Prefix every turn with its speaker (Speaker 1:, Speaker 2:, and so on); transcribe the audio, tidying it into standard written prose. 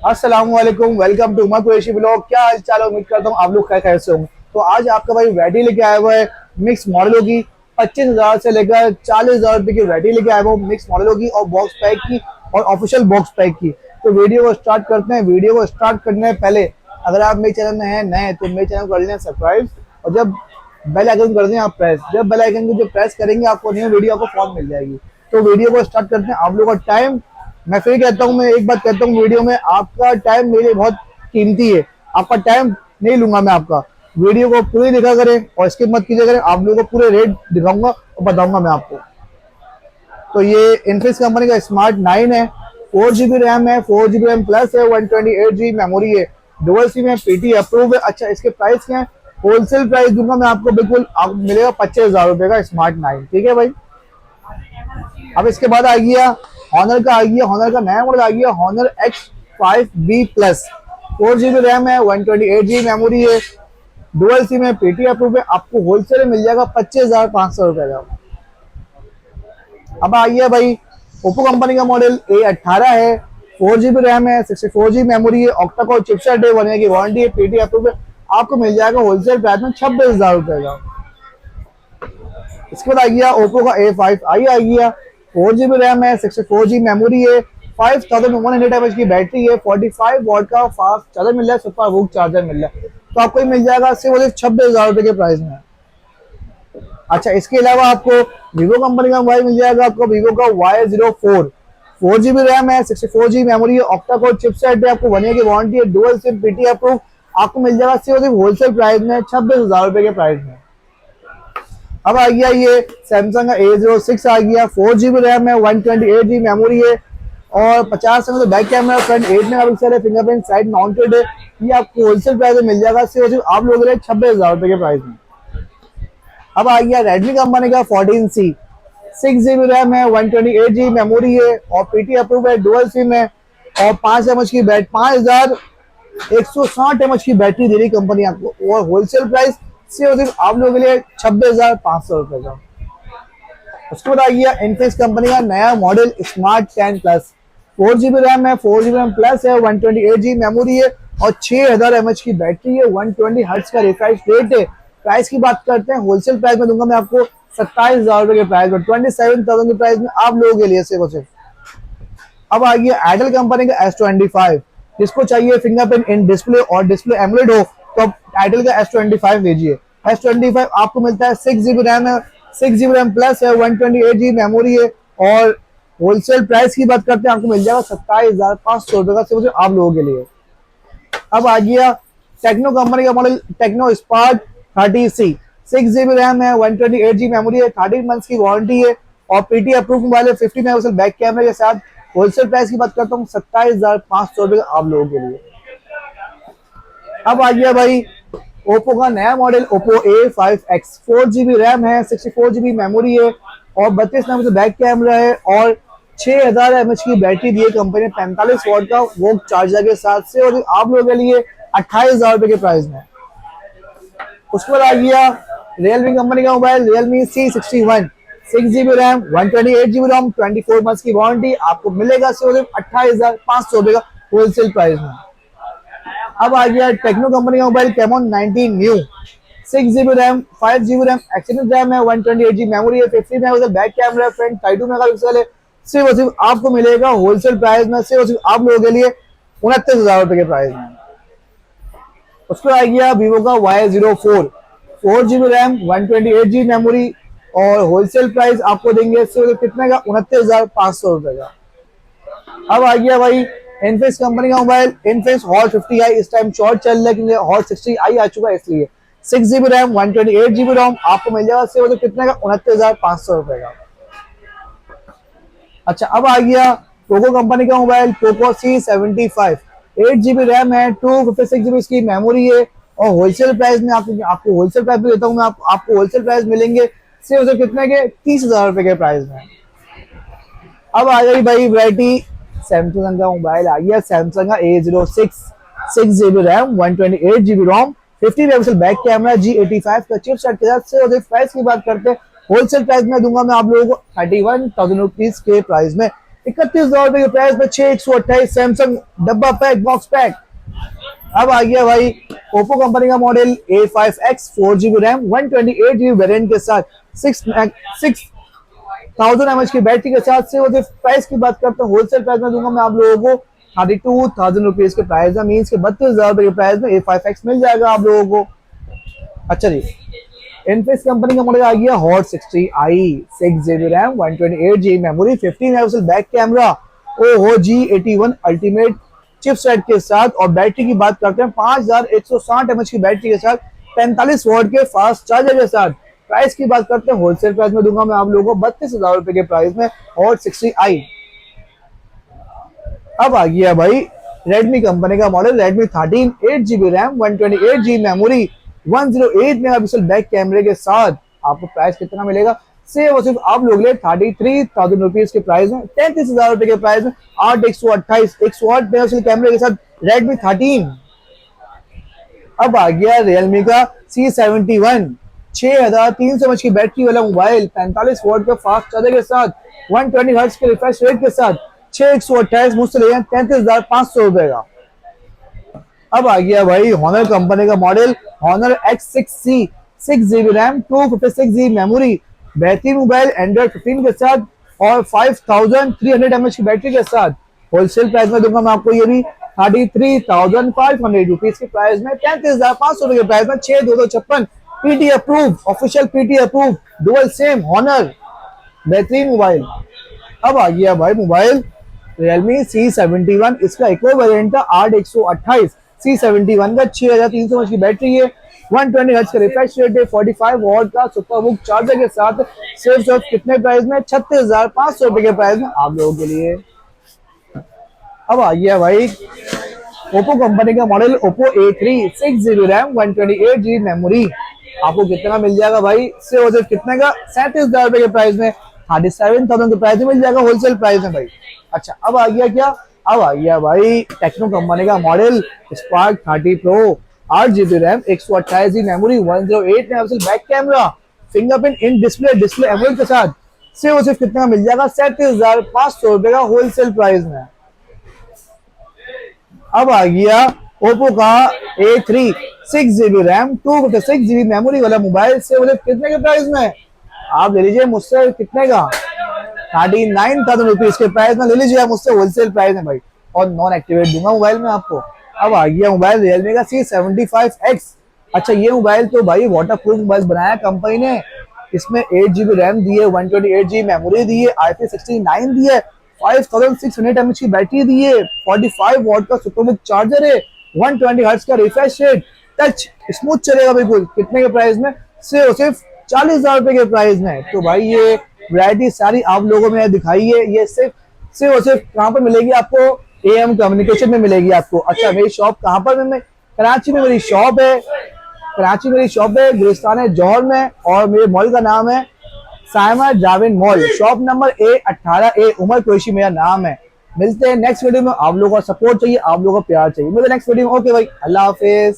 Speaker 1: अस्सलाम वालेकुम, welcome to Umar Qureshi blog. क्या हाल चाल, उम्मीद करता हूँ आप लोग खैर से होंगे। तो आज आपका भाई वैरायटी लेके आया हुआ है मिक्स मॉडलों की। 25,000 से लेकर 40,000 रुपए की वैरायटी लेके आया हुआ हूँ मिक्स मॉडलों की और बॉक्स पैक की और ऑफिशियल बॉक्स पैक की। तो वीडियो को स्टार्ट करते हैं। वीडियो को स्टार्ट करने से पहले अगर आप मेरे चैनल में हैं नए तो मेरे चैनल को कर लें सब्सक्राइब और जब बेल आइकन कर दें आप प्रेस। जब बेल आइकन को जब प्रेस करेंगे आपको न्यू वीडियो को फौरन मिल जाएगी। तो वीडियो को स्टार्ट करते हैं। आप लोगों का टाइम, मैं फिर कहता हूँ, मैं एक बात कहता हूँ वीडियो में, आपका टाइम मेरे लिए बहुत कीमती है। आपका टाइम नहीं लूंगा मैं आपका। वीडियो को पूरी देखा करें और स्किप मत कीजिए करें। आप लोगों को पूरे रेट दिखाऊंगा और बताऊंगा मैं आपको। तो ये इन्फिनिक्स कंपनी का स्मार्ट 9 है। 4 GB रैम है, 4 GB रैम प्लस है, 128 GB मेमोरी है, डुअल सिम है, पीटी अप्रूव है। अच्छा, इसके प्राइस क्या है? होलसेल प्राइस दूंगा मैं आपको, बिल्कुल आप मिलेगा 25,000 रुपए का स्मार्ट 9। ठीक है भाई। अब इसके बाद आ गया हॉनर का, आ गया हॉनर का नया मॉडल, आ गया Honor X5B plus. 4 GB RAM है, 128 GB मेमोरी है, डुअल सिम है, पीटी अप्रूव है। आपको होलसेल में मिल जाएगा 25,500 रुपए का। अब आ गया भाई ओप्पो कंपनी का मॉडल A18 है। 4 GB रैम है, 64 GB मेमोरी है, ऑक्टा कोर चिपसेट है, 1 ईयर की वारंटी है, पीटी अप्रूव है। आपको मिल जाएगा होलसेल प्राइस में 26,000 रुपए का। इसके बाद आ गया ओप्पो का A5i आ गया। 4 GB रैम है, 64 GB मेमोरी है, 5100 mAh की बैटरी है, 45 वॉट का फास्ट चार्जर मिल रहा है, सुपर वूक चार्जर मिल रहा है। तो आपको मिल जाएगा सिर्फ 26,000 रुपए के प्राइस में। अच्छा, इसके अलावा आपको वीवो कंपनी का मोबाइल मिल जाएगा, आपको वीवो का Y04। 4 GB रैम है, 64 GB मेमोरी है, ऑक्टा कोर चिपसेट है, आपको 1 ईयर की वारंटी है, डुअल सिम, पीटी अप्रूव। आपको मिल जाएगा सिर्फ होलसेल प्राइस में 26,000 रुपए के प्राइस में। अब आ गया ये सैमसंग का A06 आ गया। 4 GB रैम है, 128 GB मेमोरी है और 50 से बैक कैमरा, फ्रंट 8 मेगापिक्सल है, फिंगरप्रिंट साइड माउंटेड है। ये आपको होलसेल प्राइस में मिल जाएगा सिर्फ आप लोगों के लिए 26,000 रुपए के प्राइस में। अब आ गया रेडमी कंपनी का 14C। 6 GB रैम है, 128 GB मेमोरी है और पीटी अप्रूव है, डुअल सिम है और 5 की बैट 5160 की बैटरी दे रही कंपनी आपको और होलसेल प्राइस सिर्फ आप लोगों के लिए 26,500 रुपए का। उसके बाद आ गया इन्फिनिक्स कंपनी का नया model smart 10 plus. 4 GB RAM है, 4 GB रैम प्लस है, 128 GB मेमोरी है और 6000 mAh की बैटरी है, 120 हर्ट्ज का रिफ्रेश रेट है। प्राइस की बात करते हैं, होलसेल प्राइस में दूंगा मैं आपको 27,000 रुपए के प्राइस में, 27,000 के प्राइस में आप लोगों के लिए सिर्फ और सिर्फ। अब आ गया एयरटेल कंपनी का S25। जिसको चाहिए फिंगरप्रिंट इन डिस्प्ले और डिस्प्ले एमुलेट हो तो एयरटेल का S25 लीजिए। S25 आपको मिलता है, 6 GB रैम है, 6 GB रैम प्लस है, 128 GB मेमोरी है और होलसेल प्राइस की बात करते हैं आपको मिल जाएगा 27,500 रुपए का सिर्फ आप लोगों के लिए। अब आ गया टेक्नो कंपनी का model Tecno Spark 30C। 6 GB RAM है, 128 GB मेमोरी है, 30 मंथ्स की वारंटी है और पीटी अप्रूव मोबाइल है, 50 मेगापिक्सल बैक कैमरे के साथ। होलसेल प्राइस की बात करता हूँ 27,500 रुपए आप लोगों के लिए। अब आ गया भाई ओप्पो का नया model Oppo A5X। 4 GB RAM है, 64 GB मेमोरी है और 32 मेगापिक्सल बैक कैमरा है और 6000 mAh की बैटरी दी है कंपनी ने, 45 वॉट का वो चार्जर के साथ से और आप लोगों के लिए 28,000 रुपए के प्राइस में। उसके बाद आ गया रियलमी कंपनी का mobile Realme C61। 6 GB RAM, 128 GB रोम, 24 मंथ्स की वारंटी। आपको मिलेगा सिर्फ 28,500 रुपए का होलसेल प्राइस में। अब आ गया टेक्नो कंपनी का mobile Camon 19 new. 6 GB RAM, 5 GB RAM, external RAM है, 128 GB मेमोरी है, 50 मेगापिक्सल बैक कैमरा है, फ्रंट 32 मेगापिक्सल है। सिर्फ और सिर्फ आपको मिलेगा होलसेल प्राइस में सिर्फ और सिर्फ आप लोगों के लिए 29,000 रुपए के प्राइस में। उसको आ गया वीवो का Y04। 4 GB RAM, 128 GB memory और होलसेल प्राइस आपको देंगे सिर्फ कितने का? 29,500 रुपए का। अब आ गया भाई इन्फिनिक्स कंपनी का मोबाइल इन्फिनिक्स हॉट 50i। इस टाइम शॉर्ट चल रहा है क्योंकि हॉट 60i आ चुका है इसलिए। 6 GB रैम, 128 GB रोम, आपको मिल जाएगा सिर्फ कितने का? 29,500 रुपए का। अच्छा, अब आ गया पोको कंपनी का mobile Poco C75। 8 GB RAM है, 256 GB इसकी मेमोरी है और होलसेल प्राइस में आपको होलसेल प्राइस में देता हूँ मैं आपको होलसेल प्राइस मिलेंगे सिर्फ कितने के? 30,000 रुपए के प्राइस में। अब आ गई भाई वैरायटी सैमसंग का मोबाइल आ गया, सैमसंग का A06। 6 GB रैम, 128 GB रोम, 50 मेगापिक्सल बैक कैमरा, G85 का चिपसेट के साथ से। और प्राइस की बात करते हैं, होलसेल प्राइस में दूंगा मैं आप लोगों को 31,000 रुपीज के प्राइस में। 31,000 रुपए के प्राइस में 6128 सैमसंग डब्बा पैक बॉक्स पैक। अब आ गया भाई ओप्पो कंपनी का model A5X 4GB RAM 128GB variant के साथ 6000 mAh की बैटरी के साथ से। वो प्राइस की बात करते हैं होलसेल प्राइस में दूंगा मैं आप लोगों को 32,000 रुपीज के प्राइस में, मीन्स के 32,000 रुपए के प्राइस में A5X मिल जाएगा आप लोगों को। अच्छा जी, इनफिनिक्स कंपनी का मॉडल आ गया hot 60i 6GB RAM 128GB memory 15 megapixel back camera ओहो G81 अल्टीमेट चिपसेट के साथ। और बैटरी की बात करते हैं 5160 mAh की बैटरी के साथ 45 वॉट के फास्ट चार्जर के साथ। प्राइस की बात करते हैं होलसेल प्राइस में दूंगा मैं आप लोगों को 32,000 रुपए के प्राइस में हॉट 60i। अब आ गया भाई Redmi कंपनी का model Redmi 13 8GB RAM 128GB memory 108 megapixel back कैमरे के साथ। आपको प्राइस कितना मिलेगा सिर्फ और सिर्फ आप लोग ले 33,000 रुपीज के प्राइस में, 33,000 रुपए के प्राइस में 8 128 मेगापिक्सल कैमरे के साथ Redmi 13। अब आ गया Realme का C71 6300 mAh की बैटरी वाला मोबाइल 45 वॉट का फास्ट चार्जर के साथ 120 हर्ट्ज के रिफ्रेश रेट के साथ 6128 मुझसे ले 33,500 रुपए का। अब आ गया भाई Honor कंपनी का model Honor X6C 6GB RAM 256GB memory बेहतरीन मोबाइल एंड्रॉइड 15 के साथ और 5300 mAh की बैटरी के साथ। होलसेल प्राइस में दूंगा मैं आपको ये भी 33,500 रुपीज के प्राइस में, 33,500 रुपए के प्राइस में 6256 PT approve official PT approve dual SIM Honor बेहतरीन मोबाइल। अब आ गया भाई मोबाइल Realme C71, इसका एक और वेरिएंट था 8128 C71 का 6300 mAh की बैटरी है 120 हर्ट्ज का रिफ्रेश रेट है 45 वॉट का सुपरबुक चार्जर के साथ। सिर्फ कितने प्राइस में 36,500 रुपए के प्राइस में आप लोगों के लिए। अब आ गया भाई Oppo कंपनी का model Oppo A3 6GB RAM 128GB memory. आपको कितना मिल जाएगा भाई सिर्फ कितने का 37,000 रुपए के प्राइस में 37,000 के प्राइस में मिल जाएगा होलसेल प्राइस में भाई। अच्छा अब आ गया क्या, अब आ गया भाई टेक्नो कंपनी का model Spark 30 Pro 8GB RAM 128GB memory 108 megapixel back camera fingerprint in display AMOLED के साथ। सिर्फ कितना मिल जाएगा 37,500 रुपए का होलसेल प्राइस में। अब आ गया Oppo का A3 6GB RAM 256GB memory वाला मोबाइल से कितने के प्राइस में आप ले लीजिए मुझसे, कितने का 39,000 रुपीज के प्राइस में ले लीजिए मुझसे होलसेल प्राइस में भाई, और नॉन एक्टिवेट दूंगा मोबाइल में आपको। अब आ गया मोबाइल Realme का C75X। अच्छा ये मोबाइल तो भाई वाटर प्रूफ मोबाइल बनाया कंपनी ने, इसमें 8GB रैम दी है 128GB मेमोरी दी है IP69 दी है 5600 mAh की बैटरी दी है 45 वॉट का सुपरबुक चार्जर है 120 हर्ट्ज का रिफ्रेश रेट टच स्मूथ चलेगा बिल्कुल। कितने के प्राइस में सिर्फ 40,000 रुपए के प्राइस में। तो भाई ये वैरायटी सारी आप लोगों में दिखाई है, ये सिर्फ कहाँ पर मिलेगी आपको, AM कम्युनिकेशन में मिलेगी आपको। अच्छा मेरी शॉप कहाँ पर में कराची में मेरी शॉप है, कराची मेरी शॉप है गुलिस्तान है जौहर में, और मेरे मॉल का नाम है Saima Javed mall, shop number A18A Umar Qureshi मेरा नाम है। मिलते हैं नेक्स्ट वीडियो में। आप लोगों का सपोर्ट चाहिए, आप लोगों का प्यार चाहिए। मिलते हैं नेक्स्ट वीडियो में। ओके भाई, अल्लाह हाफिज।